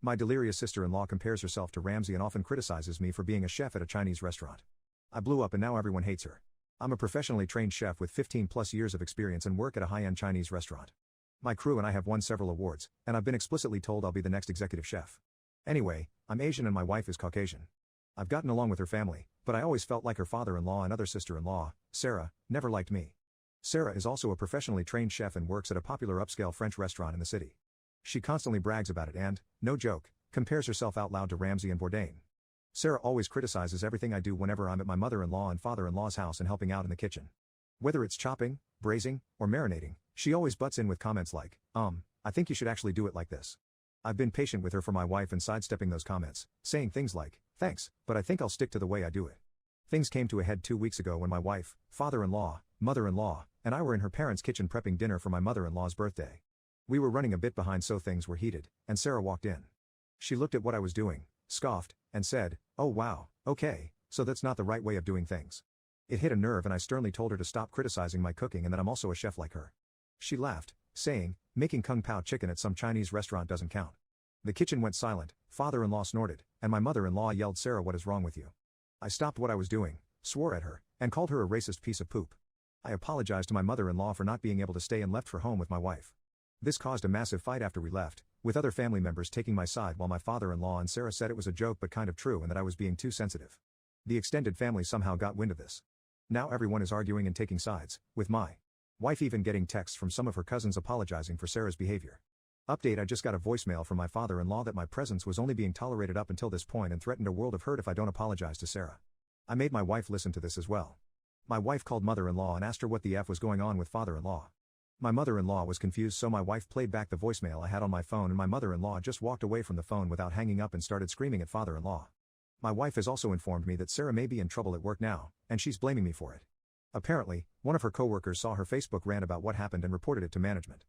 My delirious sister-in-law compares herself to Ramsay and often criticizes me for being a chef at a Chinese restaurant. I blew up and now everyone hates her. I'm a professionally trained chef with 15 plus years of experience and work at a high-end Chinese restaurant. My crew and I have won several awards, and I've been explicitly told I'll be the next executive chef. Anyway, I'm Asian and my wife is Caucasian. I've gotten along with her family, but I always felt like her father-in-law and other sister-in-law, Sarah, never liked me. Sarah is also a professionally trained chef and works at a popular upscale French restaurant in the city. She constantly brags about it and, no joke, compares herself out loud to Ramsay and Bourdain. Sarah always criticizes everything I do whenever I'm at my mother-in-law and father-in-law's house and helping out in the kitchen. Whether it's chopping, braising, or marinating, she always butts in with comments like, I think you should actually do it like this. I've been patient with her for my wife and sidestepping those comments, saying things like, thanks, but I think I'll stick to the way I do it. Things came to a head 2 weeks ago when my wife, father-in-law, mother-in-law, and I were in her parents' kitchen prepping dinner for my mother-in-law's birthday. We were running a bit behind so things were heated, and Sarah walked in. She looked at what I was doing, scoffed, and said, oh wow, okay, so that's not the right way of doing things. It hit a nerve and I sternly told her to stop criticizing my cooking and that I'm also a chef like her. She laughed, saying, making kung pao chicken at some Chinese restaurant doesn't count. The kitchen went silent, father-in-law snorted, and my mother-in-law yelled, Sarah, what is wrong with you? I stopped what I was doing, swore at her, and called her a racist piece of poop. I apologized to my mother-in-law for not being able to stay and left for home with my wife. This caused a massive fight after we left, with other family members taking my side while my father-in-law and Sarah said it was a joke but kind of true and that I was being too sensitive. The extended family somehow got wind of this. Now everyone is arguing and taking sides, with my wife even getting texts from some of her cousins apologizing for Sarah's behavior. Update: I just got a voicemail from my father-in-law that my presence was only being tolerated up until this point and threatened a world of hurt if I don't apologize to Sarah. I made my wife listen to this as well. My wife called mother-in-law and asked her what the F was going on with father-in-law. My mother-in-law was confused, so my wife played back the voicemail I had on my phone and my mother-in-law just walked away from the phone without hanging up and started screaming at father-in-law. My wife has also informed me that Sarah may be in trouble at work now, and she's blaming me for it. Apparently, one of her coworkers saw her Facebook rant about what happened and reported it to management.